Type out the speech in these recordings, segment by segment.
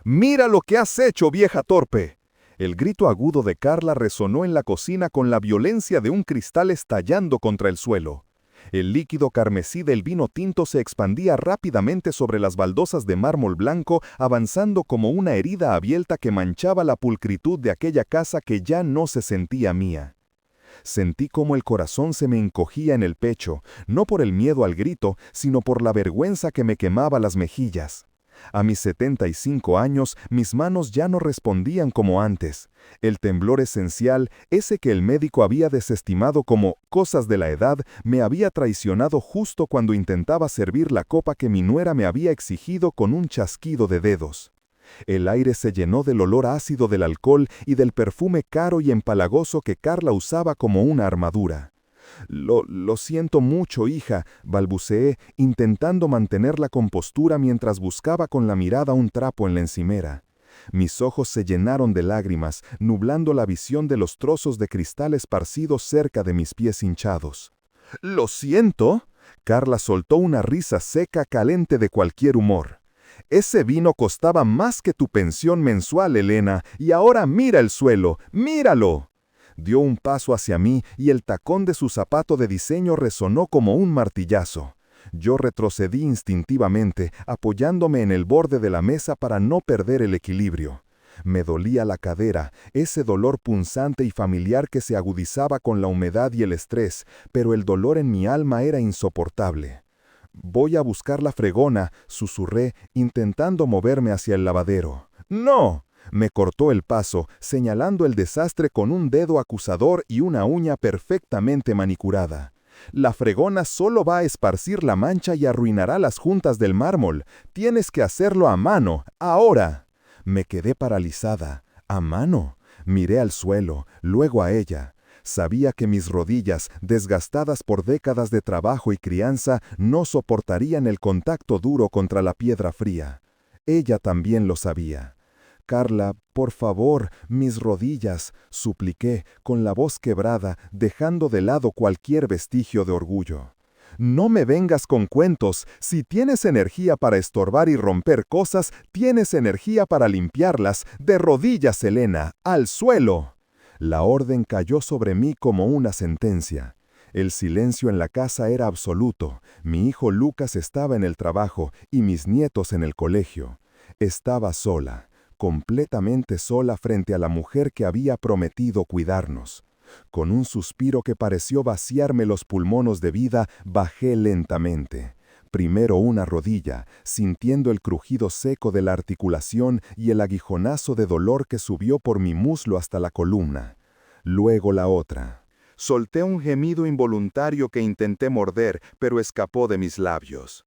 ¡Mira lo que has hecho, vieja torpe! El grito agudo de Carla resonó en la cocina con la violencia de un cristal estallando contra el suelo. El líquido carmesí del vino tinto se expandía rápidamente sobre las baldosas de mármol blanco, avanzando como una herida abierta que manchaba la pulcritud de aquella casa que ya no se sentía mía. Sentí como el corazón se me encogía en el pecho, no por el miedo al grito, sino por la vergüenza que me quemaba las mejillas. A mis 75 años, mis manos ya no respondían como antes. El temblor esencial, ese que el médico había desestimado como cosas de la edad, me había traicionado justo cuando intentaba servir la copa que mi nuera me había exigido con un chasquido de dedos. El aire se llenó del olor ácido del alcohol y del perfume caro y empalagoso que Carla usaba como una armadura. Lo siento mucho, hija, balbuceé, intentando mantener la compostura mientras buscaba con la mirada un trapo en la encimera. Mis ojos se llenaron de lágrimas, nublando la visión de los trozos de cristal esparcidos cerca de mis pies hinchados. ¿Lo siento? Carla soltó una risa seca, caliente de cualquier humor. Ese vino costaba más que tu pensión mensual, Elena, y ahora mira el suelo, ¡míralo! Dio un paso hacia mí y el tacón de su zapato de diseño resonó como un martillazo. Yo retrocedí instintivamente, apoyándome en el borde de la mesa para no perder el equilibrio. Me dolía la cadera, ese dolor punzante y familiar que se agudizaba con la humedad y el estrés, pero el dolor en mi alma era insoportable. «Voy a buscar la fregona», susurré, intentando moverme hacia el lavadero. «¡No!», me cortó el paso, señalando el desastre con un dedo acusador y una uña perfectamente manicurada. «La fregona solo va a esparcir la mancha y arruinará las juntas del mármol. Tienes que hacerlo a mano, ahora». Me quedé paralizada. ¿A mano? Miré al suelo, luego a ella. Sabía que mis rodillas, desgastadas por décadas de trabajo y crianza, no soportarían el contacto duro contra la piedra fría. Ella también lo sabía. «Carla, por favor, mis rodillas», supliqué, con la voz quebrada, dejando de lado cualquier vestigio de orgullo. «No me vengas con cuentos. Si tienes energía para estorbar y romper cosas, tienes energía para limpiarlas. De rodillas, Elena, al suelo». La orden cayó sobre mí como una sentencia. El silencio en la casa era absoluto. Mi hijo Lucas estaba en el trabajo y mis nietos en el colegio. Estaba sola, completamente sola frente a la mujer que había prometido cuidarnos. Con un suspiro que pareció vaciarme los pulmones de vida, bajé lentamente. Primero una rodilla, sintiendo el crujido seco de la articulación y el aguijonazo de dolor que subió por mi muslo hasta la columna. Luego la otra. Solté un gemido involuntario que intenté morder, pero escapó de mis labios.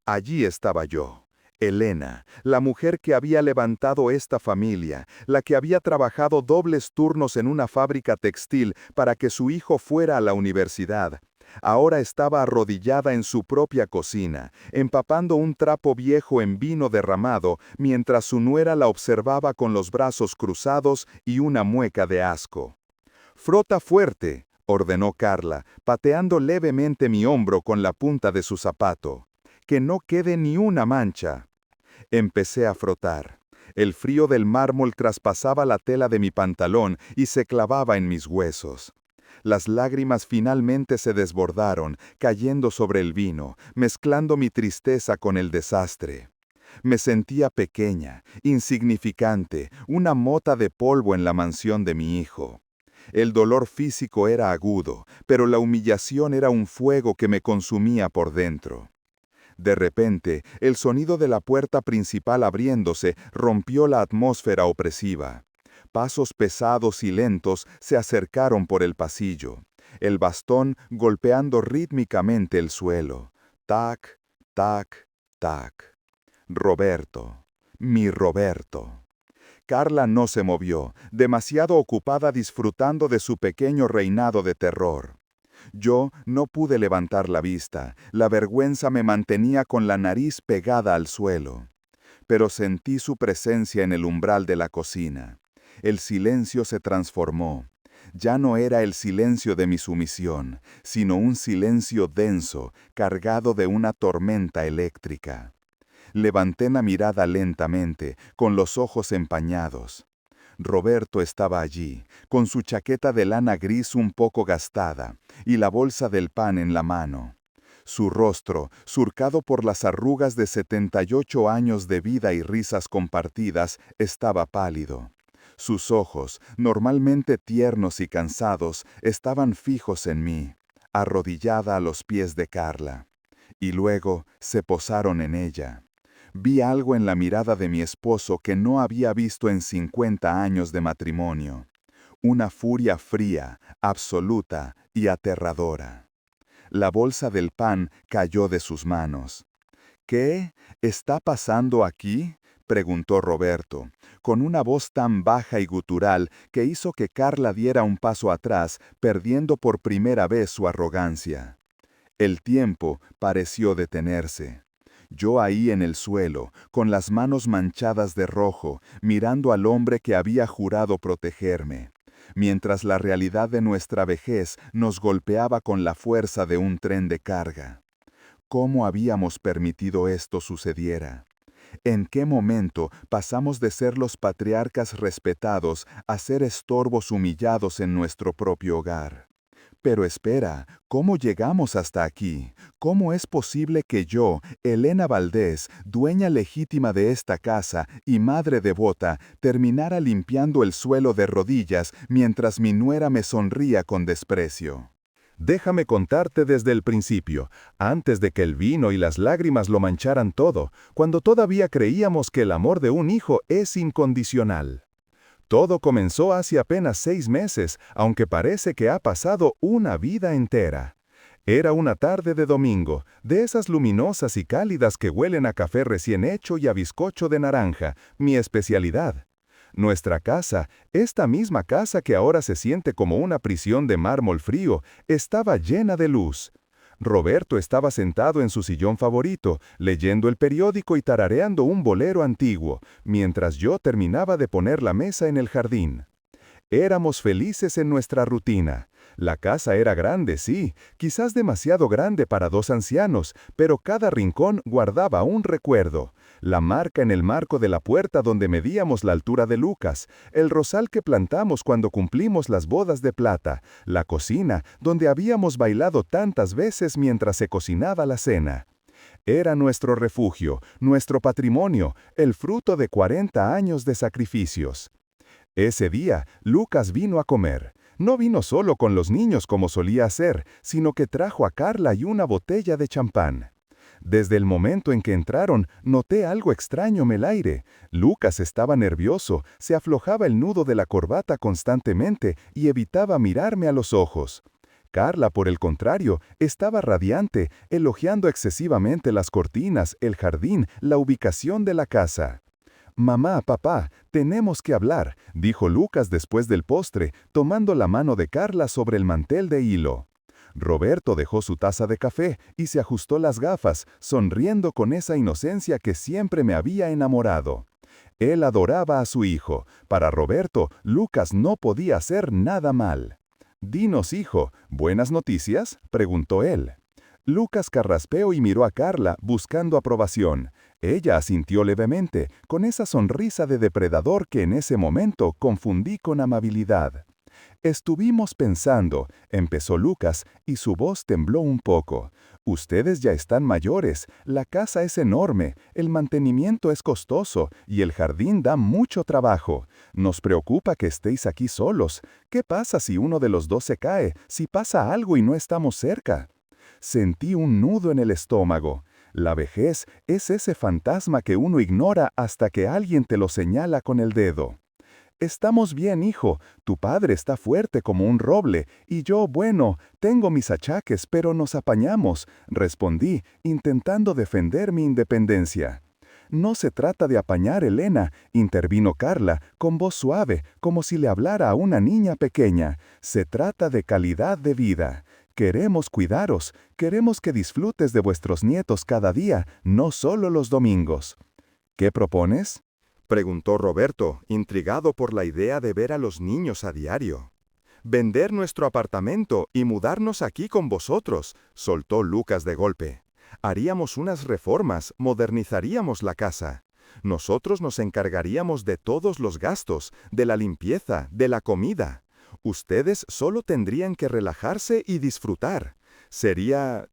Allí estaba yo. Elena, la mujer que había levantado esta familia, la que había trabajado dobles turnos en una fábrica textil para que su hijo fuera a la universidad. Ahora estaba arrodillada en su propia cocina, empapando un trapo viejo en vino derramado, mientras su nuera la observaba con los brazos cruzados y una mueca de asco. «Frota fuerte», ordenó Carla, pateando levemente mi hombro con la punta de su zapato. «Que no quede ni una mancha». Empecé a frotar. El frío del mármol traspasaba la tela de mi pantalón y se clavaba en mis huesos. Las lágrimas finalmente se desbordaron, cayendo sobre el vino, mezclando mi tristeza con el desastre. Me sentía pequeña, insignificante, una mota de polvo en la mansión de mi hijo. El dolor físico era agudo, pero la humillación era un fuego que me consumía por dentro. De repente, el sonido de la puerta principal abriéndose rompió la atmósfera opresiva. Pasos pesados y lentos se acercaron por el pasillo, el bastón golpeando rítmicamente el suelo. Tac, tac, tac. Roberto, mi Roberto. Carla no se movió, demasiado ocupada disfrutando de su pequeño reinado de terror. Yo no pude levantar la vista, la vergüenza me mantenía con la nariz pegada al suelo. Pero sentí su presencia en el umbral de la cocina. El silencio se transformó. Ya no era el silencio de mi sumisión, sino un silencio denso, cargado de una tormenta eléctrica. Levanté la mirada lentamente, con los ojos empañados. Roberto estaba allí, con su chaqueta de lana gris un poco gastada, y la bolsa del pan en la mano. Su rostro, surcado por las arrugas de 78 años de vida y risas compartidas, estaba pálido. Sus ojos, normalmente tiernos y cansados, estaban fijos en mí, arrodillada a los pies de Carla. Y luego se posaron en ella. Vi algo en la mirada de mi esposo que no había visto en 50 años de matrimonio. Una furia fría, absoluta y aterradora. La bolsa del pan cayó de sus manos. ¿Qué está pasando aquí?, preguntó Roberto, con una voz tan baja y gutural que hizo que Carla diera un paso atrás, perdiendo por primera vez su arrogancia. El tiempo pareció detenerse. Yo ahí en el suelo, con las manos manchadas de rojo, mirando al hombre que había jurado protegerme, mientras la realidad de nuestra vejez nos golpeaba con la fuerza de un tren de carga. ¿Cómo habíamos permitido esto sucediera? ¿En qué momento pasamos de ser los patriarcas respetados a ser estorbos humillados en nuestro propio hogar? Pero espera, ¿cómo llegamos hasta aquí? ¿Cómo es posible que yo, Elena Valdés, dueña legítima de esta casa y madre devota, terminara limpiando el suelo de rodillas mientras mi nuera me sonría con desprecio? Déjame contarte desde el principio, antes de que el vino y las lágrimas lo mancharan todo, cuando todavía creíamos que el amor de un hijo es incondicional. Todo comenzó hace apenas 6 meses, aunque parece que ha pasado una vida entera. Era una tarde de domingo, de esas luminosas y cálidas que huelen a café recién hecho y a bizcocho de naranja, mi especialidad. Nuestra casa, esta misma casa que ahora se siente como una prisión de mármol frío, estaba llena de luz. Roberto estaba sentado en su sillón favorito, leyendo el periódico y tarareando un bolero antiguo, mientras yo terminaba de poner la mesa en el jardín. Éramos felices en nuestra rutina. La casa era grande, sí, quizás demasiado grande para 2 ancianos, pero cada rincón guardaba un recuerdo. La marca en el marco de la puerta donde medíamos la altura de Lucas, el rosal que plantamos cuando cumplimos las bodas de plata, la cocina donde habíamos bailado tantas veces mientras se cocinaba la cena. Era nuestro refugio, nuestro patrimonio, el fruto de 40 años de sacrificios. Ese día, Lucas vino a comer. No vino solo con los niños como solía hacer, sino que trajo a Carla y una botella de champán. Desde el momento en que entraron, noté algo extraño en el aire. Lucas estaba nervioso, se aflojaba el nudo de la corbata constantemente y evitaba mirarme a los ojos. Carla, por el contrario, estaba radiante, elogiando excesivamente las cortinas, el jardín, la ubicación de la casa. «Mamá, papá, tenemos que hablar», dijo Lucas después del postre, tomando la mano de Carla sobre el mantel de hilo. Roberto dejó su taza de café y se ajustó las gafas, sonriendo con esa inocencia que siempre me había enamorado. Él adoraba a su hijo. Para Roberto, Lucas no podía hacer nada mal. «Dinos, hijo, ¿buenas noticias?», preguntó él. Lucas carraspeó y miró a Carla, buscando aprobación. Ella asintió levemente, con esa sonrisa de depredador que en ese momento confundí con amabilidad. «Estuvimos pensando», empezó Lucas, y su voz tembló un poco. «Ustedes ya están mayores, la casa es enorme, el mantenimiento es costoso y el jardín da mucho trabajo. Nos preocupa que estéis aquí solos. ¿Qué pasa si uno de los dos se cae, si pasa algo y no estamos cerca?» Sentí un nudo en el estómago. La vejez es ese fantasma que uno ignora hasta que alguien te lo señala con el dedo. «Estamos bien, hijo. Tu padre está fuerte como un roble, y yo, bueno, tengo mis achaques, pero nos apañamos», respondí, intentando defender mi independencia. «No se trata de apañar, Elena», intervino Carla, con voz suave, como si le hablara a una niña pequeña. «Se trata de calidad de vida. Queremos cuidaros, queremos que disfrutes de vuestros nietos cada día, no solo los domingos». «¿Qué propones?», preguntó Roberto, intrigado por la idea de ver a los niños a diario. «Vender nuestro apartamento y mudarnos aquí con vosotros», soltó Lucas de golpe. Haríamos unas reformas, modernizaríamos la casa. Nosotros nos encargaríamos de todos los gastos, de la limpieza, de la comida. Ustedes solo tendrían que relajarse y disfrutar. Sería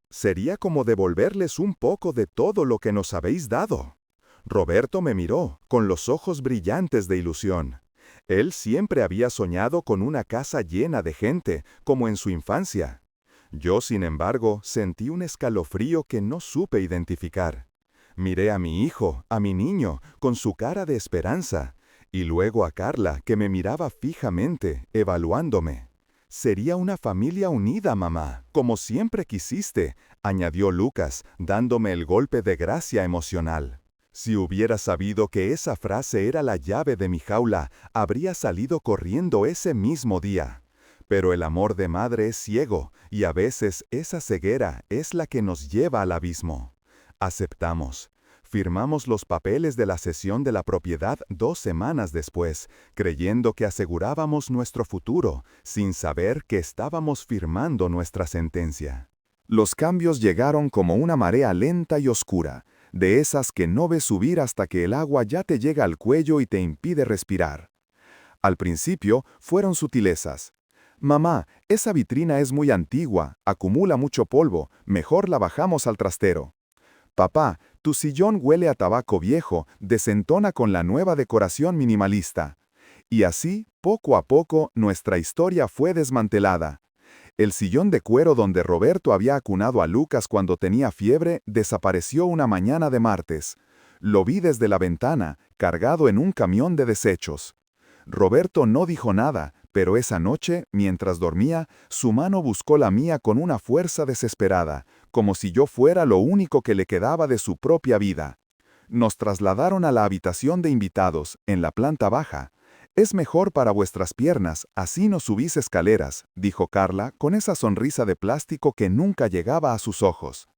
como devolverles un poco de todo lo que nos habéis dado. Roberto me miró, con los ojos brillantes de ilusión. Él siempre había soñado con una casa llena de gente, como en su infancia. Yo, sin embargo, sentí un escalofrío que no supe identificar. Miré a mi hijo, a mi niño, con su cara de esperanza, y luego a Carla, que me miraba fijamente, evaluándome. «Sería una familia unida, mamá, como siempre quisiste», añadió Lucas, dándome el golpe de gracia emocional. Si hubiera sabido que esa frase era la llave de mi jaula, habría salido corriendo ese mismo día. Pero el amor de madre es ciego, y a veces esa ceguera es la que nos lleva al abismo. Aceptamos. Firmamos los papeles de la cesión de la propiedad 2 semanas después, creyendo que asegurábamos nuestro futuro, sin saber que estábamos firmando nuestra sentencia. Los cambios llegaron como una marea lenta y oscura, de esas que no ves subir hasta que el agua ya te llega al cuello y te impide respirar. Al principio fueron sutilezas. «Mamá, esa vitrina es muy antigua, acumula mucho polvo, mejor la bajamos al trastero». «Papá, tu sillón huele a tabaco viejo, desentona con la nueva decoración minimalista». Y así, poco a poco, nuestra historia fue desmantelada. El sillón de cuero donde Roberto había acunado a Lucas cuando tenía fiebre desapareció una mañana de martes. Lo vi desde la ventana, cargado en un camión de desechos. Roberto no dijo nada, pero esa noche, mientras dormía, su mano buscó la mía con una fuerza desesperada, como si yo fuera lo único que le quedaba de su propia vida. Nos trasladaron a la habitación de invitados, en la planta baja. «Es mejor para vuestras piernas, así no subís escaleras», dijo Carla con esa sonrisa de plástico que nunca llegaba a sus ojos.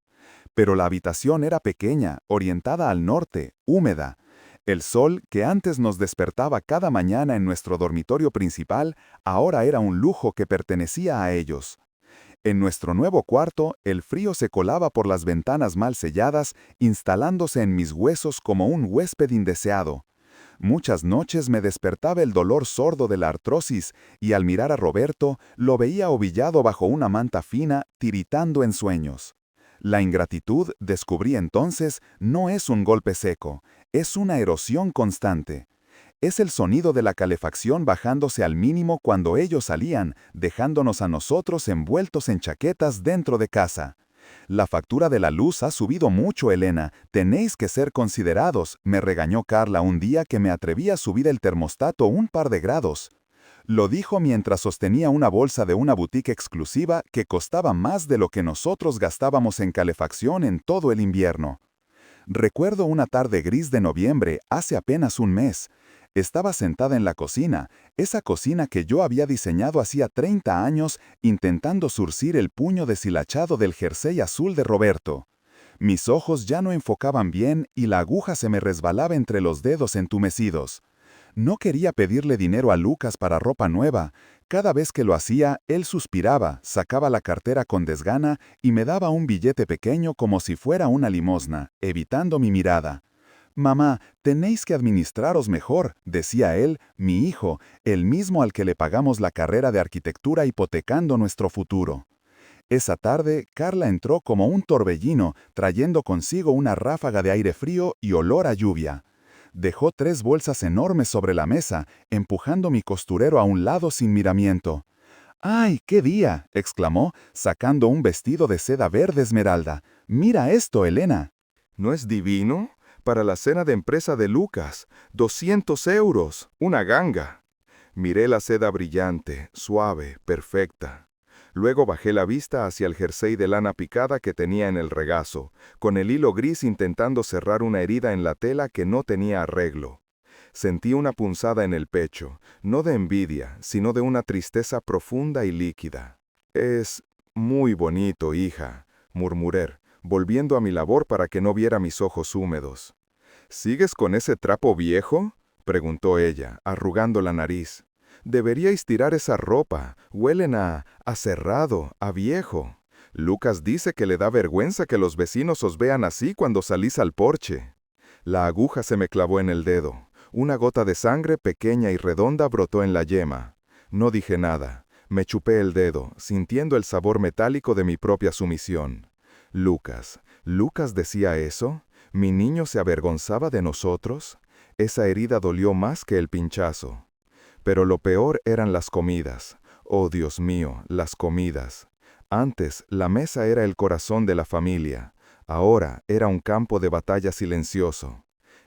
Pero la habitación era pequeña, orientada al norte, húmeda. El sol, que antes nos despertaba cada mañana en nuestro dormitorio principal, ahora era un lujo que pertenecía a ellos. En nuestro nuevo cuarto, el frío se colaba por las ventanas mal selladas, instalándose en mis huesos como un huésped indeseado. Muchas noches me despertaba el dolor sordo de la artrosis y al mirar a Roberto lo veía ovillado bajo una manta fina, tiritando en sueños. La ingratitud, descubrí entonces, no es un golpe seco, es una erosión constante. Es el sonido de la calefacción bajándose al mínimo cuando ellos salían, dejándonos a nosotros envueltos en chaquetas dentro de casa. «La factura de la luz ha subido mucho, Elena. Tenéis que ser considerados», me regañó Carla un día que me atreví a subir el termostato un par de grados. Lo dijo mientras sostenía una bolsa de una boutique exclusiva que costaba más de lo que nosotros gastábamos en calefacción en todo el invierno. Recuerdo una tarde gris de noviembre, hace apenas un mes. Estaba sentada en la cocina, esa cocina que yo había diseñado hacía 30 años, intentando zurcir el puño deshilachado del jersey azul de Roberto. Mis ojos ya no enfocaban bien y la aguja se me resbalaba entre los dedos entumecidos. No quería pedirle dinero a Lucas para ropa nueva. Cada vez que lo hacía, él suspiraba, sacaba la cartera con desgana y me daba un billete pequeño como si fuera una limosna, evitando mi mirada. «Mamá, tenéis que administraros mejor», decía él, mi hijo, el mismo al que le pagamos la carrera de arquitectura hipotecando nuestro futuro. Esa tarde, Carla entró como un torbellino, trayendo consigo una ráfaga de aire frío y olor a lluvia. Dejó 3 bolsas enormes sobre la mesa, empujando mi costurero a un lado sin miramiento. «¡Ay, qué día!», exclamó, sacando un vestido de seda verde esmeralda. «Mira esto, Elena». ¿No es divino? Para la cena de empresa de Lucas, 200 euros, una ganga. Miré la seda brillante, suave, perfecta. Luego bajé la vista hacia el jersey de lana picada que tenía en el regazo, con el hilo gris intentando cerrar una herida en la tela que no tenía arreglo. Sentí una punzada en el pecho, no de envidia, sino de una tristeza profunda y líquida. «Es muy bonito, hija», murmuré, volviendo a mi labor para que no viera mis ojos húmedos. «¿Sigues con ese trapo viejo?», preguntó ella, arrugando la nariz. «Deberíais tirar esa ropa, huelen a cerrado, a viejo». Lucas dice que le da vergüenza que los vecinos os vean así cuando salís al porche. La aguja se me clavó en el dedo. Una gota de sangre pequeña y redonda brotó en la yema. No dije nada. Me chupé el dedo, sintiendo el sabor metálico de mi propia sumisión. ¿Lucas decía eso? ¿Mi niño se avergonzaba de nosotros? Esa herida dolió más que el pinchazo. Pero lo peor eran las comidas. Oh, Dios mío, las comidas. Antes, la mesa era el corazón de la familia. Ahora era un campo de batalla silencioso.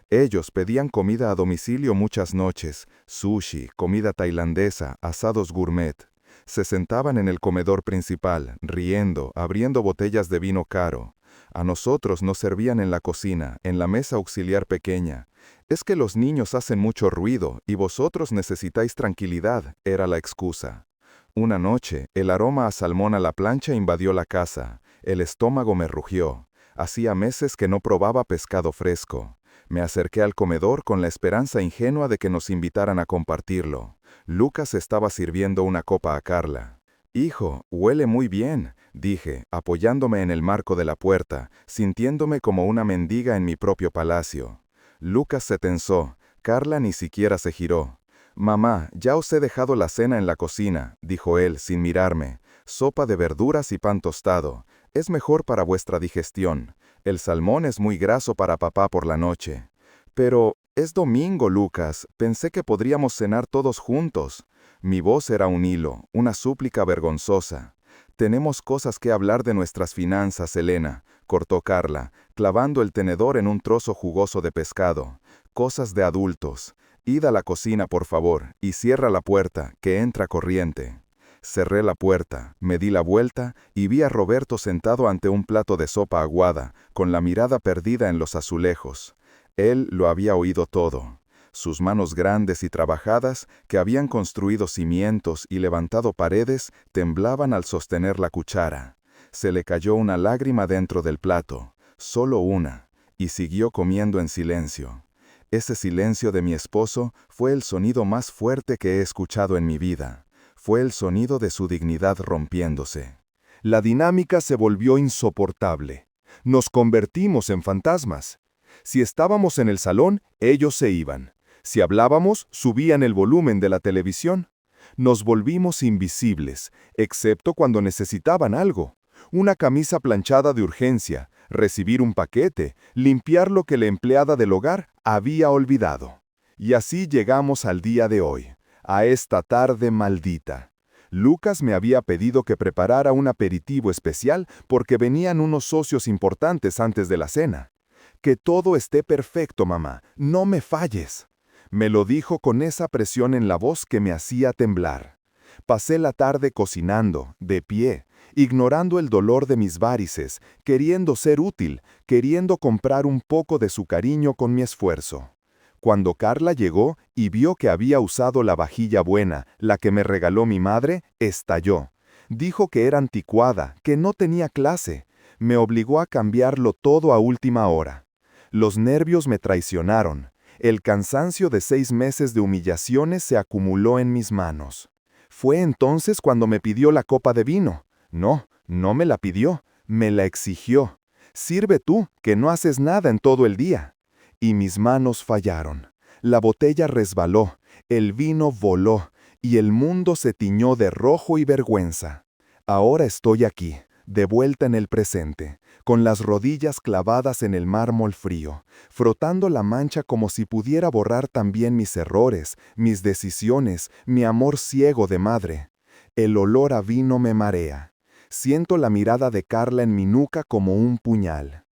Ellos pedían comida a domicilio muchas noches, sushi, comida tailandesa, asados gourmet. Se sentaban en el comedor principal, riendo, abriendo botellas de vino caro. A nosotros nos servían en la cocina, en la mesa auxiliar pequeña. Es que los niños hacen mucho ruido y vosotros necesitáis tranquilidad, era la excusa. Una noche, el aroma a salmón a la plancha invadió la casa. El estómago me rugió. Hacía meses que no probaba pescado fresco. Me acerqué al comedor con la esperanza ingenua de que nos invitaran a compartirlo. Lucas estaba sirviendo una copa a Carla. «Hijo, huele muy bien», dije, apoyándome en el marco de la puerta, sintiéndome como una mendiga en mi propio palacio. Lucas se tensó. Carla ni siquiera se giró. «Mamá, ya os he dejado la cena en la cocina», dijo él, sin mirarme. «Sopa de verduras y pan tostado. Es mejor para vuestra digestión. El salmón es muy graso para papá por la noche». «Pero es domingo, Lucas. Pensé que podríamos cenar todos juntos». Mi voz era un hilo, una súplica vergonzosa. «Tenemos cosas que hablar de nuestras finanzas, Elena», cortó Carla, clavando el tenedor en un trozo jugoso de pescado. «Cosas de adultos. Id a la cocina, por favor, y cierra la puerta, que entra corriente». Cerré la puerta, me di la vuelta y vi a Roberto sentado ante un plato de sopa aguada, con la mirada perdida en los azulejos. Él lo había oído todo. Sus manos grandes y trabajadas, que habían construido cimientos y levantado paredes, temblaban al sostener la cuchara. Se le cayó una lágrima dentro del plato, solo una, y siguió comiendo en silencio. Ese silencio de mi esposo fue el sonido más fuerte que he escuchado en mi vida. Fue el sonido de su dignidad rompiéndose. La dinámica se volvió insoportable. Nos convertimos en fantasmas. Si estábamos en el salón, ellos se iban. Si hablábamos, subían el volumen de la televisión. Nos volvimos invisibles, excepto cuando necesitaban algo. Una camisa planchada de urgencia, recibir un paquete, limpiar lo que la empleada del hogar había olvidado. Y así llegamos al día de hoy, a esta tarde maldita. Lucas me había pedido que preparara un aperitivo especial porque venían unos socios importantes antes de la cena. «Que todo esté perfecto, mamá, no me falles». Me lo dijo con esa presión en la voz que me hacía temblar. Pasé la tarde cocinando, de pie, ignorando el dolor de mis varices, queriendo ser útil, queriendo comprar un poco de su cariño con mi esfuerzo. Cuando Carla llegó y vio que había usado la vajilla buena, la que me regaló mi madre, estalló. Dijo que era anticuada, que no tenía clase. Me obligó a cambiarlo todo a última hora. Los nervios me traicionaron. El cansancio de 6 meses de humillaciones se acumuló en mis manos. Fue entonces cuando me pidió la copa de vino. No, no me la pidió, me la exigió. «Sirve tú, que no haces nada en todo el día». Y mis manos fallaron. La botella resbaló, el vino voló, y el mundo se tiñó de rojo y vergüenza. Ahora estoy aquí, de vuelta en el presente, con las rodillas clavadas en el mármol frío, frotando la mancha como si pudiera borrar también mis errores, mis decisiones, mi amor ciego de madre. El olor a vino me marea. Siento la mirada de Carla en mi nuca como un puñal.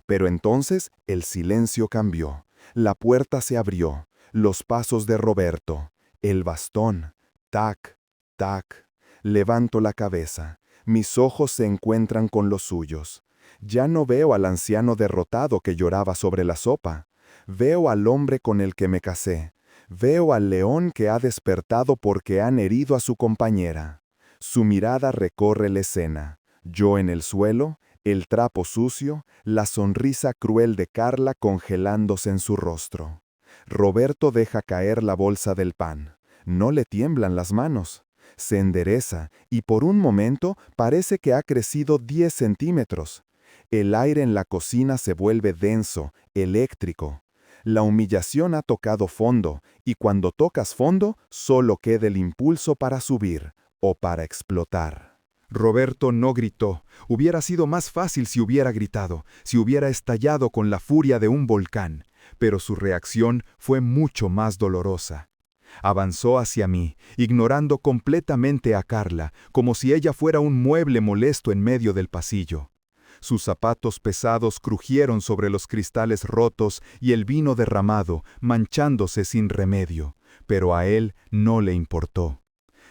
Pero entonces el silencio cambió. La puerta se abrió. Los pasos de Roberto. El bastón. Tac, tac. Levanto la cabeza. Mis ojos se encuentran con los suyos. Ya no veo al anciano derrotado que lloraba sobre la sopa. Veo al hombre con el que me casé. Veo al león que ha despertado porque han herido a su compañera. Su mirada recorre la escena. Yo en el suelo, el trapo sucio, la sonrisa cruel de Carla congelándose en su rostro. Roberto deja caer la bolsa del pan. No le tiemblan las manos. Se endereza y por un momento parece que ha crecido 10 centímetros. El aire en la cocina se vuelve denso, eléctrico. La humillación ha tocado fondo, y cuando tocas fondo, solo queda el impulso para subir o para explotar. Roberto no gritó. Hubiera sido más fácil si hubiera gritado, si hubiera estallado con la furia de un volcán, pero su reacción fue mucho más dolorosa. Avanzó hacia mí, ignorando completamente a Carla, como si ella fuera un mueble molesto en medio del pasillo. Sus zapatos pesados crujieron sobre los cristales rotos y el vino derramado, manchándose sin remedio, pero a él no le importó.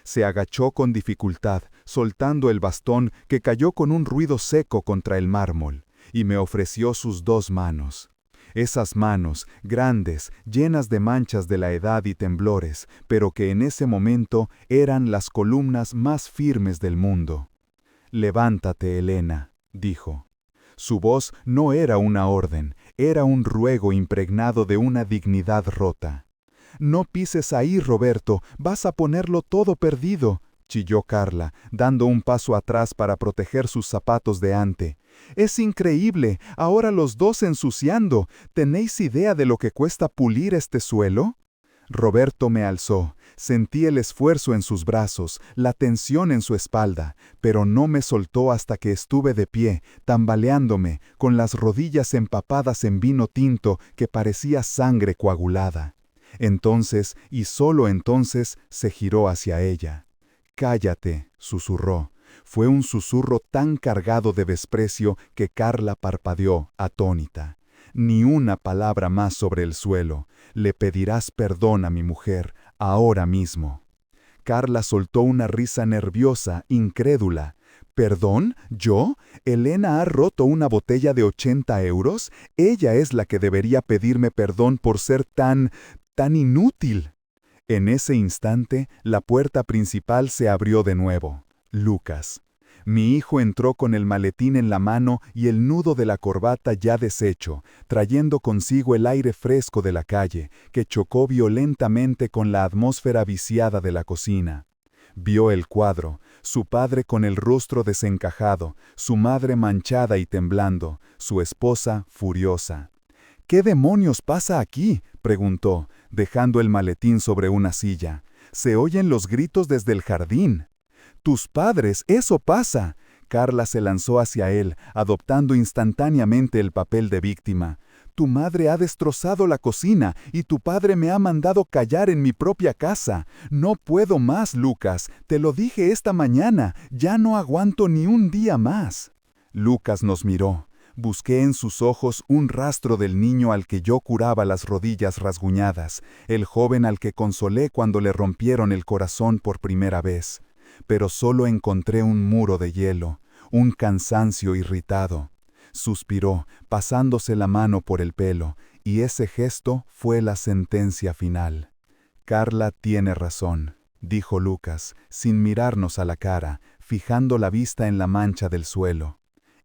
Se agachó con dificultad, soltando el bastón que cayó con un ruido seco contra el mármol, y me ofreció sus 2 manos. Esas manos, grandes, llenas de manchas de la edad y temblores, pero que en ese momento eran las columnas más firmes del mundo. «Levántate, Elena», dijo. Su voz no era una orden, era un ruego impregnado de una dignidad rota. «No pises ahí, Roberto, vas a ponerlo todo perdido», chilló Carla, dando un paso atrás para proteger sus zapatos de ante. «Es increíble, ahora los 2 ensuciando. ¿Tenéis idea de lo que cuesta pulir este suelo?» Roberto me alzó. Sentí el esfuerzo en sus brazos, la tensión en su espalda, pero no me soltó hasta que estuve de pie, tambaleándome, con las rodillas empapadas en vino tinto que parecía sangre coagulada. Entonces, y solo entonces, se giró hacia ella. «Cállate», susurró. Fue un susurro tan cargado de desprecio que Carla parpadeó, atónita. Ni una palabra más sobre el suelo. Le pedirás perdón a mi mujer, ahora mismo. Carla soltó una risa nerviosa, incrédula. ¿Perdón? ¿Yo? ¿Elena ha roto una botella de 80 euros? Ella es la que debería pedirme perdón por ser tan inútil. En ese instante, la puerta principal se abrió de nuevo. Lucas. Mi hijo entró con el maletín en la mano y el nudo de la corbata ya deshecho, trayendo consigo el aire fresco de la calle, que chocó violentamente con la atmósfera viciada de la cocina. Vio el cuadro, su padre con el rostro desencajado, su madre manchada y temblando, su esposa furiosa. «¿Qué demonios pasa aquí?», preguntó, dejando el maletín sobre una silla. «Se oyen los gritos desde el jardín». «Tus padres, eso pasa». Carla se lanzó hacia él, adoptando instantáneamente el papel de víctima. «Tu madre ha destrozado la cocina y tu padre me ha mandado callar en mi propia casa. No puedo más, Lucas. Te lo dije esta mañana. Ya no aguanto ni un día más». Lucas nos miró. Busqué en sus ojos un rastro del niño al que yo curaba las rodillas rasguñadas, el joven al que consolé cuando le rompieron el corazón por primera vez. Pero solo encontré un muro de hielo, un cansancio irritado. Suspiró, pasándose la mano por el pelo, y ese gesto fue la sentencia final. «Carla tiene razón», dijo Lucas, sin mirarnos a la cara, fijando la vista en la mancha del suelo.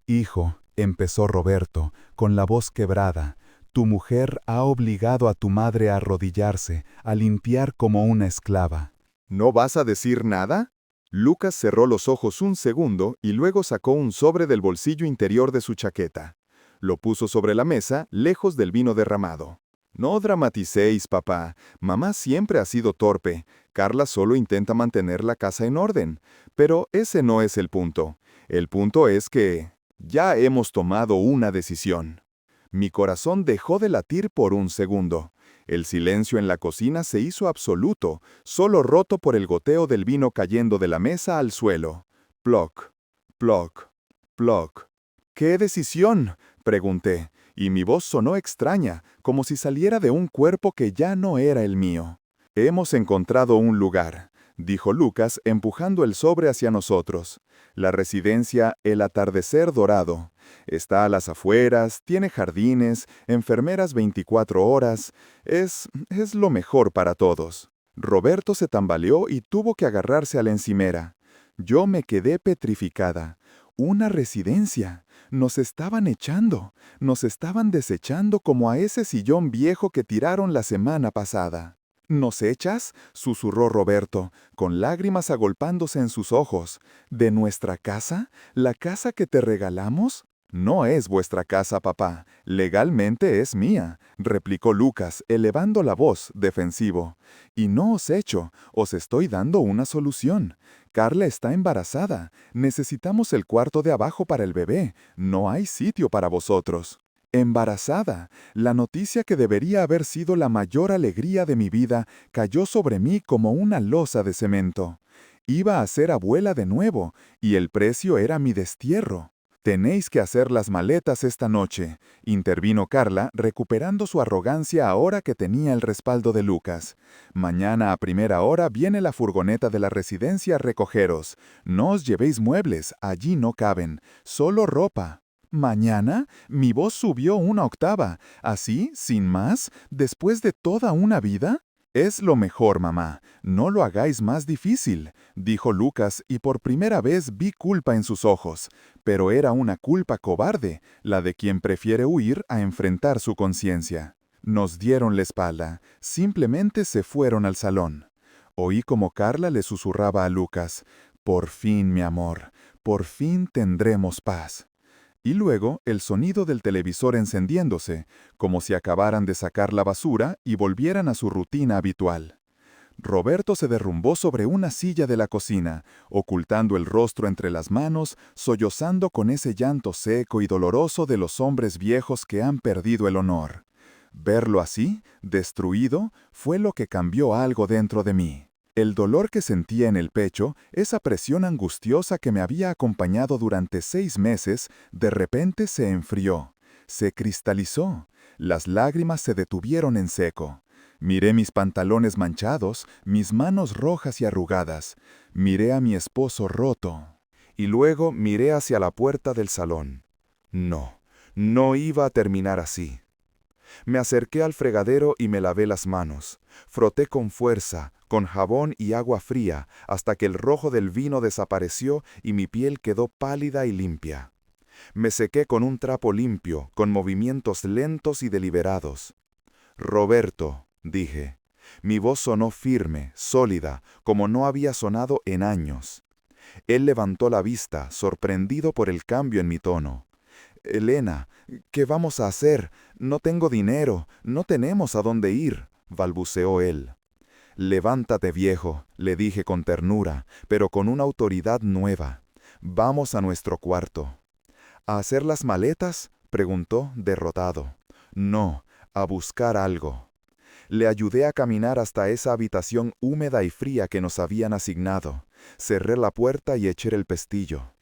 «Hijo», empezó Roberto, con la voz quebrada, «tu mujer ha obligado a tu madre a arrodillarse, a limpiar como una esclava». ¿No vas a decir nada? Lucas cerró los ojos un segundo y luego sacó un sobre del bolsillo interior de su chaqueta. Lo puso sobre la mesa, lejos del vino derramado. «No dramaticéis, papá. Mamá siempre ha sido torpe. Carla solo intenta mantener la casa en orden. Pero ese no es el punto. El punto es que ya hemos tomado una decisión». Mi corazón dejó de latir por un segundo. El silencio en la cocina se hizo absoluto, solo roto por el goteo del vino cayendo de la mesa al suelo. Ploc, ploc, ploc. «¿Qué decisión?», pregunté, y mi voz sonó extraña, como si saliera de un cuerpo que ya no era el mío. «Hemos encontrado un lugar», dijo Lucas, empujando el sobre hacia nosotros. «La residencia El Atardecer Dorado. Está a las afueras, tiene jardines, enfermeras 24 horas. Es lo mejor para todos». Roberto se tambaleó y tuvo que agarrarse a la encimera. Yo me quedé petrificada. «Una residencia. Nos estaban echando. Nos estaban desechando como a ese sillón viejo que tiraron la semana pasada». ¿Nos echas?, susurró Roberto, con lágrimas agolpándose en sus ojos. ¿De nuestra casa? ¿La casa que te regalamos? No es vuestra casa, papá. Legalmente es mía, replicó Lucas, elevando la voz, defensivo. Y no os echo, os estoy dando una solución. Carla está embarazada. Necesitamos el cuarto de abajo para el bebé. No hay sitio para vosotros. Embarazada. La noticia que debería haber sido la mayor alegría de mi vida cayó sobre mí como una losa de cemento. Iba a ser abuela de nuevo, y el precio era mi destierro. Tenéis que hacer las maletas esta noche, intervino Carla, recuperando su arrogancia ahora que tenía el respaldo de Lucas. Mañana a primera hora viene la furgoneta de la residencia a recogeros. No os llevéis muebles, allí no caben, solo ropa. ¿Mañana? Mi voz subió una octava. ¿Así, sin más, después de toda una vida? Es lo mejor, mamá. No lo hagáis más difícil, dijo Lucas, y por primera vez vi culpa en sus ojos. Pero era una culpa cobarde, la de quien prefiere huir a enfrentar su conciencia. Nos dieron la espalda, simplemente se fueron al salón. Oí como Carla le susurraba a Lucas: «Por fin, mi amor, por fin tendremos paz». Y luego el sonido del televisor encendiéndose, como si acabaran de sacar la basura y volvieran a su rutina habitual. Roberto se derrumbó sobre una silla de la cocina, ocultando el rostro entre las manos, sollozando con ese llanto seco y doloroso de los hombres viejos que han perdido el honor. Verlo así, destruido, fue lo que cambió algo dentro de mí. El dolor que sentía en el pecho, esa presión angustiosa que me había acompañado durante 6 meses, de repente se enfrió, se cristalizó. Las lágrimas se detuvieron en seco. Miré mis pantalones manchados, mis manos rojas y arrugadas. Miré a mi esposo roto. Y luego miré hacia la puerta del salón. No, no iba a terminar así. Me acerqué al fregadero y me lavé las manos. Froté con fuerza, con jabón y agua fría, hasta que el rojo del vino desapareció y mi piel quedó pálida y limpia. Me sequé con un trapo limpio, con movimientos lentos y deliberados. «Roberto», dije. Mi voz sonó firme, sólida, como no había sonado en años. Él levantó la vista, sorprendido por el cambio en mi tono. «Elena, ¿qué vamos a hacer? No tengo dinero, no tenemos a dónde ir», balbuceó él. «Levántate, viejo», le dije con ternura, pero con una autoridad nueva. «Vamos a nuestro cuarto». «¿A hacer las maletas?», preguntó, derrotado. «No, a buscar algo». Le ayudé a caminar hasta esa habitación húmeda y fría que nos habían asignado. Cerré la puerta y eché el pestillo.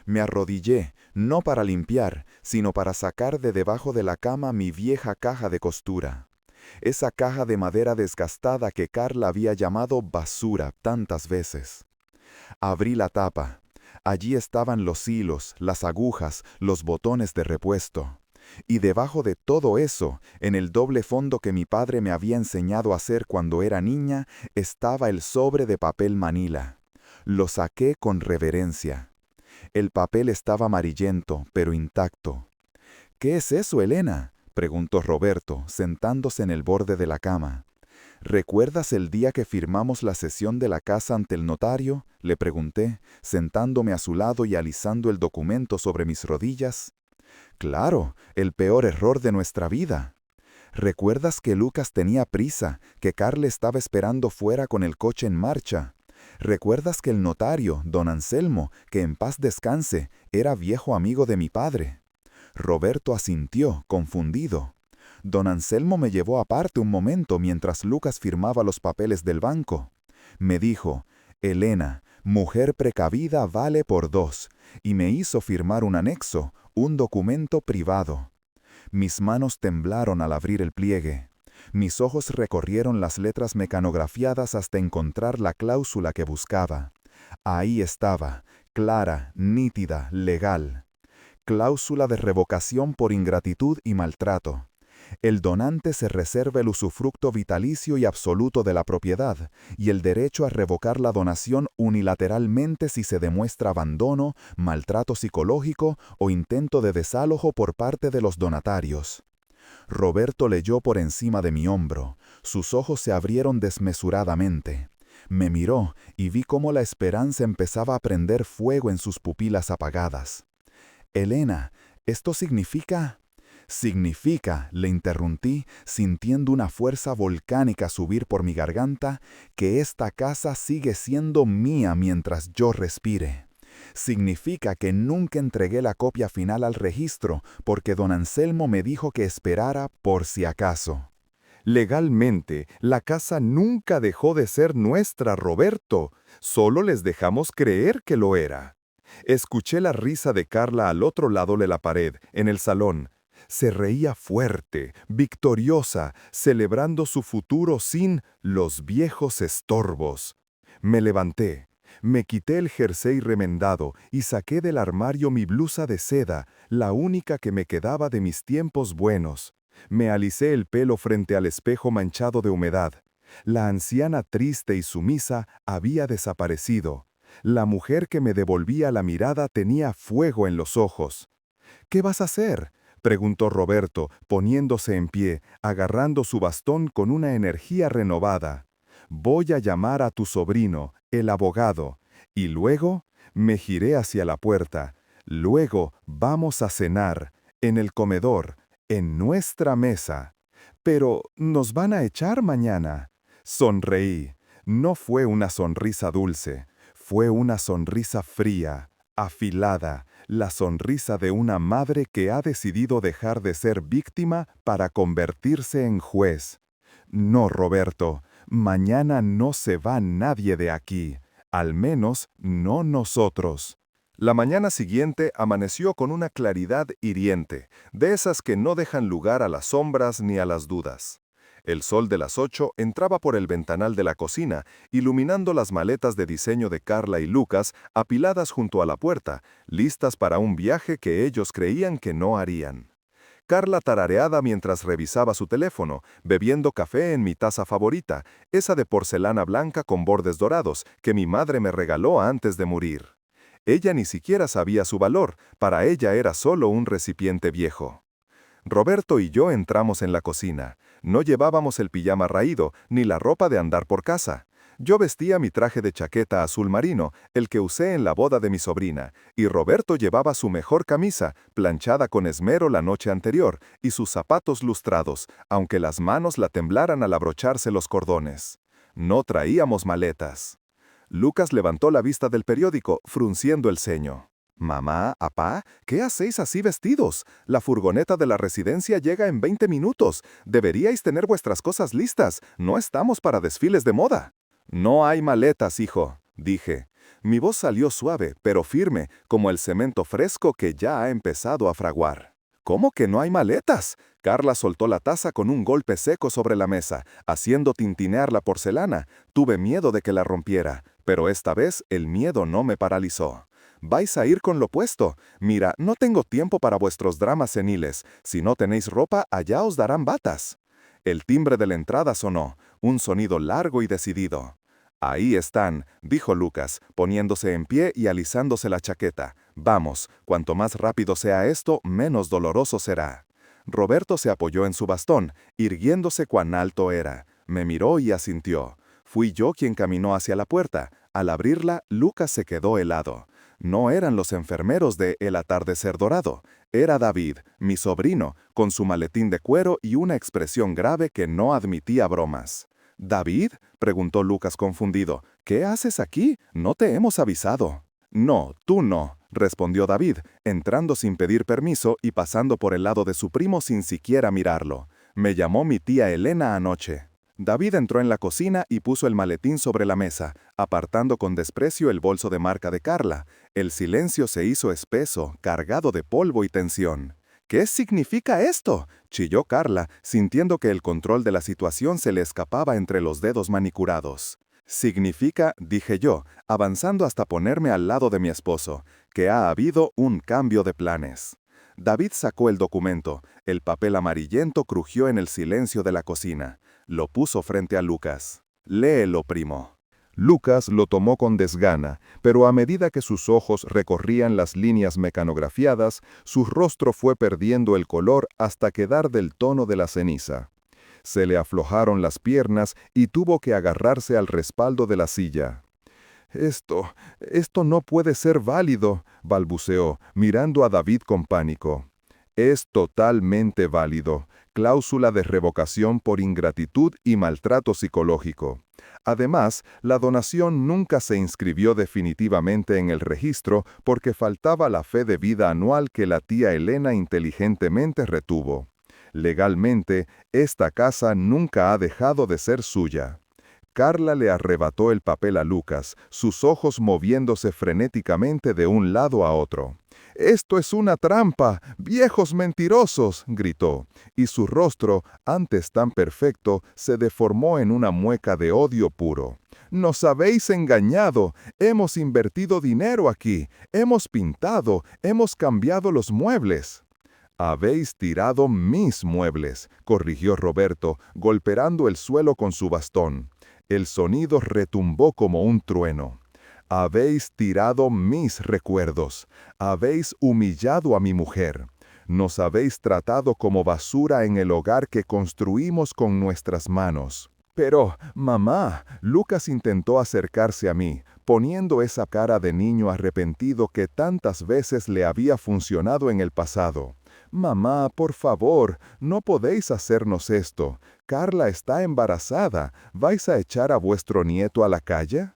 Me arrodillé, no para limpiar, sino para sacar de debajo de la cama mi vieja caja de costura. Esa caja de madera desgastada que Carla había llamado basura tantas veces. Abrí la tapa. Allí estaban los hilos, las agujas, los botones de repuesto. Y debajo de todo eso, en el doble fondo que mi padre me había enseñado a hacer cuando era niña, estaba el sobre de papel manila. Lo saqué con reverencia. El papel estaba amarillento, pero intacto. «¿Qué es eso, Elena?», preguntó Roberto, sentándose en el borde de la cama. «¿Recuerdas el día que firmamos la cesión de la casa ante el notario?», le pregunté, sentándome a su lado y alisando el documento sobre mis rodillas. «Claro, el peor error de nuestra vida». «¿Recuerdas que Lucas tenía prisa, que Carla estaba esperando fuera con el coche en marcha? ¿Recuerdas que el notario, don Anselmo, que en paz descanse, era viejo amigo de mi padre?» Roberto asintió, confundido. Don Anselmo me llevó aparte un momento mientras Lucas firmaba los papeles del banco. Me dijo: «Elena, mujer precavida vale por 2», y me hizo firmar un anexo, un documento privado. Mis manos temblaron al abrir el pliegue. Mis ojos recorrieron las letras mecanografiadas hasta encontrar la cláusula que buscaba. Ahí estaba, clara, nítida, legal. Cláusula de revocación por ingratitud y maltrato. El donante se reserva el usufructo vitalicio y absoluto de la propiedad y el derecho a revocar la donación unilateralmente si se demuestra abandono, maltrato psicológico o intento de desalojo por parte de los donatarios. Roberto leyó por encima de mi hombro. Sus ojos se abrieron desmesuradamente. Me miró y vi cómo la esperanza empezaba a prender fuego en sus pupilas apagadas. «Elena, ¿esto significa...?» «Significa», le interrumpí, sintiendo una fuerza volcánica subir por mi garganta, «que esta casa sigue siendo mía mientras yo respire. Significa que nunca entregué la copia final al registro, porque don Anselmo me dijo que esperara por si acaso». Legalmente, la casa nunca dejó de ser nuestra, Roberto. Solo les dejamos creer que lo era. Escuché la risa de Carla al otro lado de la pared, en el salón. Se reía fuerte, victoriosa, celebrando su futuro sin los viejos estorbos. Me levanté, me quité el jersey remendado y saqué del armario mi blusa de seda, la única que me quedaba de mis tiempos buenos. Me alicé el pelo frente al espejo manchado de humedad. La anciana triste y sumisa había desaparecido. La mujer que me devolvía la mirada tenía fuego en los ojos. «¿Qué vas a hacer?», preguntó Roberto, poniéndose en pie, agarrando su bastón con una energía renovada. «Voy a llamar a tu sobrino, el abogado, y luego me giré hacia la puerta. Luego vamos a cenar, en el comedor, en nuestra mesa. Pero nos van a echar mañana». Sonreí. No fue una sonrisa dulce. Fue una sonrisa fría, afilada, la sonrisa de una madre que ha decidido dejar de ser víctima para convertirse en juez. «No, Roberto, mañana no se va nadie de aquí, al menos no nosotros». La mañana siguiente amaneció con una claridad hiriente, de esas que no dejan lugar a las sombras ni a las dudas. El sol de las 8 entraba por el ventanal de la cocina, iluminando las maletas de diseño de Carla y Lucas apiladas junto a la puerta, listas para un viaje que ellos creían que no harían. Carla tarareaba mientras revisaba su teléfono, bebiendo café en mi taza favorita, esa de porcelana blanca con bordes dorados, que mi madre me regaló antes de morir. Ella ni siquiera sabía su valor, para ella era solo un recipiente viejo. Roberto y yo entramos en la cocina. No llevábamos el pijama raído, ni la ropa de andar por casa. Yo vestía mi traje de chaqueta azul marino, el que usé en la boda de mi sobrina, y Roberto llevaba su mejor camisa, planchada con esmero la noche anterior, y sus zapatos lustrados, aunque las manos la temblaran al abrocharse los cordones. No traíamos maletas. Lucas levantó la vista del periódico, frunciendo el ceño. «Mamá, apá, ¿qué hacéis así vestidos? La furgoneta de la residencia llega en 20 minutos. Deberíais tener vuestras cosas listas. No estamos para desfiles de moda». «No hay maletas, hijo», dije. Mi voz salió suave, pero firme, como el cemento fresco que ya ha empezado a fraguar. «¿Cómo que no hay maletas?». Carla soltó la taza con un golpe seco sobre la mesa, haciendo tintinear la porcelana. Tuve miedo de que la rompiera, pero esta vez el miedo no me paralizó. «Vais a ir con lo puesto. Mira, no tengo tiempo para vuestros dramas seniles. Si no tenéis ropa, allá os darán batas». El timbre de la entrada sonó, un sonido largo y decidido. «Ahí están», dijo Lucas, poniéndose en pie y alisándose la chaqueta. «Vamos, cuanto más rápido sea esto, menos doloroso será». Roberto se apoyó en su bastón, irguiéndose cuán alto era. Me miró y asintió. Fui yo quien caminó hacia la puerta. Al abrirla, Lucas se quedó helado. No eran los enfermeros de El atardecer dorado. Era David, mi sobrino, con su maletín de cuero y una expresión grave que no admitía bromas. «¿David?», preguntó Lucas confundido. «¿Qué haces aquí? No te hemos avisado». «No, tú no», respondió David, entrando sin pedir permiso y pasando por el lado de su primo sin siquiera mirarlo. «Me llamó mi tía Elena anoche». David entró en la cocina y puso el maletín sobre la mesa, apartando con desprecio el bolso de marca de Carla. El silencio se hizo espeso, cargado de polvo y tensión. «¿Qué significa esto?», chilló Carla, sintiendo que el control de la situación se le escapaba entre los dedos manicurados. «Significa», dije yo, avanzando hasta ponerme al lado de mi esposo, «que ha habido un cambio de planes». David sacó el documento. El papel amarillento crujió en el silencio de la cocina. Lo puso frente a Lucas. «Léelo, primo». Lucas lo tomó con desgana, pero a medida que sus ojos recorrían las líneas mecanografiadas, su rostro fue perdiendo el color hasta quedar del tono de la ceniza. Se le aflojaron las piernas y tuvo que agarrarse al respaldo de la silla. Esto no puede ser válido, balbuceó, mirando a David con pánico. Es totalmente válido. Cláusula de revocación por ingratitud y maltrato psicológico. Además, la donación nunca se inscribió definitivamente en el registro porque faltaba la fe de vida anual que la tía Elena inteligentemente retuvo. Legalmente, esta casa nunca ha dejado de ser suya. Carla le arrebató el papel a Lucas, sus ojos moviéndose frenéticamente de un lado a otro. «¡Esto es una trampa! ¡Viejos mentirosos!», gritó, y su rostro, antes tan perfecto, se deformó en una mueca de odio puro. «¡Nos habéis engañado! Hemos invertido dinero aquí, hemos pintado, hemos cambiado los muebles». «Habéis tirado mis muebles», corrigió Roberto, golpeando el suelo con su bastón. El sonido retumbó como un trueno. «Habéis tirado mis recuerdos. Habéis humillado a mi mujer. Nos habéis tratado como basura en el hogar que construimos con nuestras manos». «Pero, mamá», Lucas intentó acercarse a mí, poniendo esa cara de niño arrepentido que tantas veces le había funcionado en el pasado. «Mamá, por favor, no podéis hacernos esto. Carla está embarazada. ¿Vais a echar a vuestro nieto a la calle?»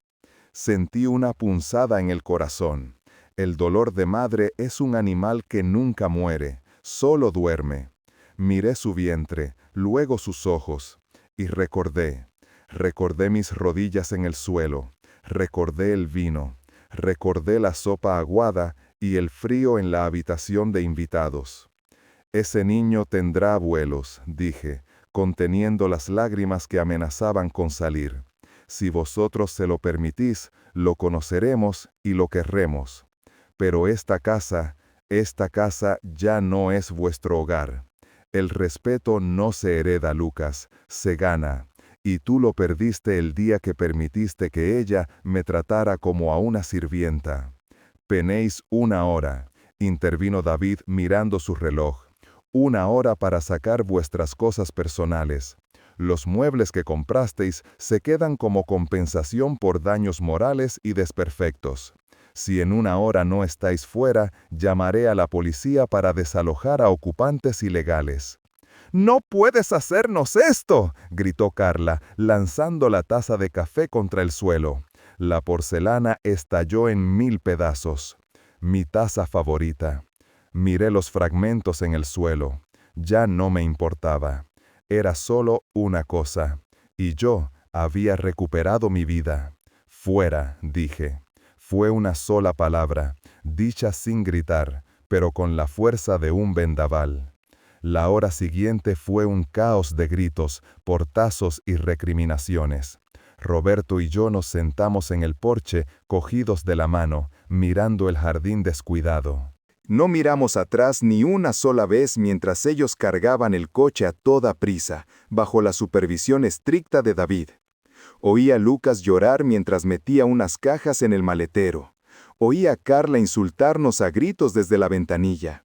Sentí una punzada en el corazón. El dolor de madre es un animal que nunca muere, solo duerme. Miré su vientre, luego sus ojos, y recordé mis rodillas en el suelo, recordé el vino, recordé la sopa aguada y el frío en la habitación de invitados. «Ese niño tendrá abuelos», dije, conteniendo las lágrimas que amenazaban con salir. «Si vosotros se lo permitís, lo conoceremos y lo querremos. Pero esta casa ya no es vuestro hogar. El respeto no se hereda, Lucas, se gana. Y tú lo perdiste el día que permitiste que ella me tratara como a una sirvienta». «Tenéis 1 hora», intervino David mirando su reloj. «1 hora para sacar vuestras cosas personales. Los muebles que comprasteis se quedan como compensación por daños morales y desperfectos. Si en 1 hora no estáis fuera, llamaré a la policía para desalojar a ocupantes ilegales». «¡No puedes hacernos esto!», gritó Carla, lanzando la taza de café contra el suelo. La porcelana estalló en 1000 pedazos. Mi taza favorita. Miré los fragmentos en el suelo. Ya no me importaba. Era solo una cosa, y yo había recuperado mi vida. «Fuera», dije. Fue una sola palabra, dicha sin gritar, pero con la fuerza de un vendaval. La hora siguiente fue un caos de gritos, portazos y recriminaciones. Roberto y yo nos sentamos en el porche, cogidos de la mano, mirando el jardín descuidado. No miramos atrás ni una sola vez mientras ellos cargaban el coche a toda prisa, bajo la supervisión estricta de David. Oí a Lucas llorar mientras metía unas cajas en el maletero. Oí a Carla insultarnos a gritos desde la ventanilla.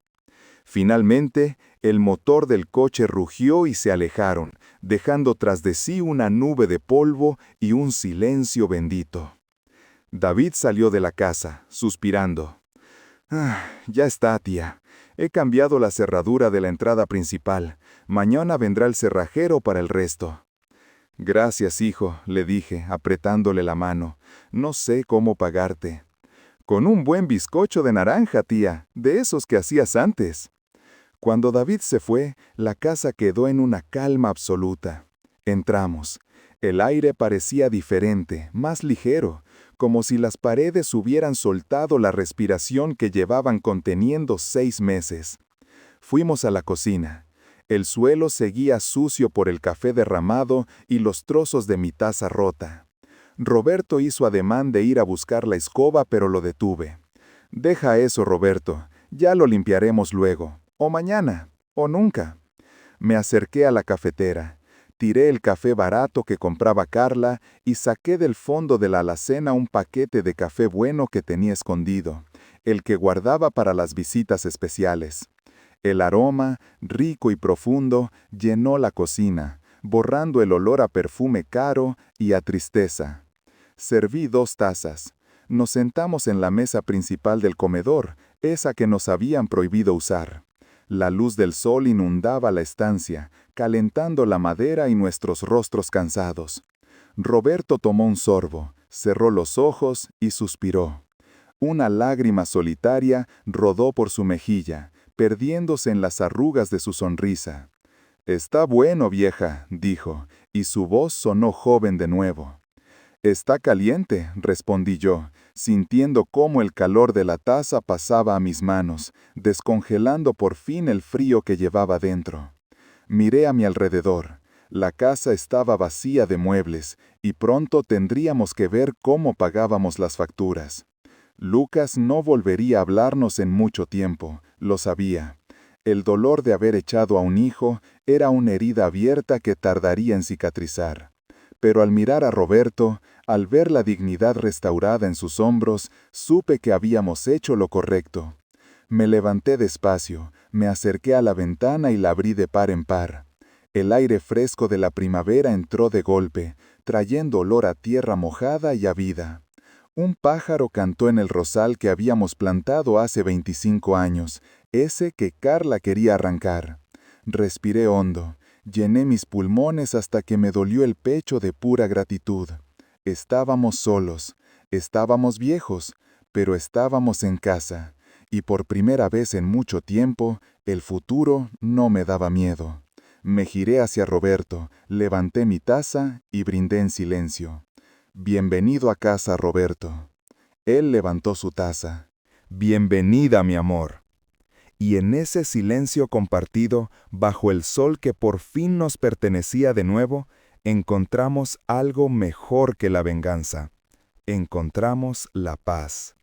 Finalmente, el motor del coche rugió y se alejaron, dejando tras de sí una nube de polvo y un silencio bendito. David salió de la casa, suspirando. «Ya está, tía. He cambiado la cerradura de la entrada principal. Mañana vendrá el cerrajero para el resto». «Gracias, hijo», le dije, apretándole la mano. «No sé cómo pagarte». «Con un buen bizcocho de naranja, tía, de esos que hacías antes». Cuando David se fue, la casa quedó en una calma absoluta. Entramos. El aire parecía diferente, más ligero, como si las paredes hubieran soltado la respiración que llevaban conteniendo 6 meses. Fuimos a la cocina. El suelo seguía sucio por el café derramado y los trozos de mi taza rota. Roberto hizo ademán de ir a buscar la escoba, pero lo detuve. «Deja eso, Roberto. Ya lo limpiaremos luego. O mañana. O nunca». Me acerqué a la cafetera. Tiré el café barato que compraba Carla y saqué del fondo de la alacena un paquete de café bueno que tenía escondido, el que guardaba para las visitas especiales. El aroma, rico y profundo, llenó la cocina, borrando el olor a perfume caro y a tristeza. Serví 2 tazas. Nos sentamos en la mesa principal del comedor, esa que nos habían prohibido usar. La luz del sol inundaba la estancia, calentando la madera y nuestros rostros cansados. Roberto tomó un sorbo, cerró los ojos y suspiró. Una lágrima solitaria rodó por su mejilla, perdiéndose en las arrugas de su sonrisa. «Está bueno, vieja», dijo, y su voz sonó joven de nuevo. «Está caliente», respondí yo, sintiendo cómo el calor de la taza pasaba a mis manos, descongelando por fin el frío que llevaba dentro. Miré a mi alrededor. La casa estaba vacía de muebles, y pronto tendríamos que ver cómo pagábamos las facturas. Lucas no volvería a hablarnos en mucho tiempo, lo sabía. El dolor de haber echado a un hijo era una herida abierta que tardaría en cicatrizar. Pero al mirar a Roberto, al ver la dignidad restaurada en sus hombros, supe que habíamos hecho lo correcto. Me levanté despacio, me acerqué a la ventana y la abrí de par en par. El aire fresco de la primavera entró de golpe, trayendo olor a tierra mojada y a vida. Un pájaro cantó en el rosal que habíamos plantado hace 25 años, ese que Carla quería arrancar. Respiré hondo, llené mis pulmones hasta que me dolió el pecho de pura gratitud. Estábamos solos, estábamos viejos, pero estábamos en casa, y por primera vez en mucho tiempo, el futuro no me daba miedo. Me giré hacia Roberto, levanté mi taza y brindé en silencio. «Bienvenido a casa, Roberto». Él levantó su taza. «Bienvenida, mi amor». Y en ese silencio compartido, bajo el sol que por fin nos pertenecía de nuevo, encontramos algo mejor que la venganza. Encontramos la paz.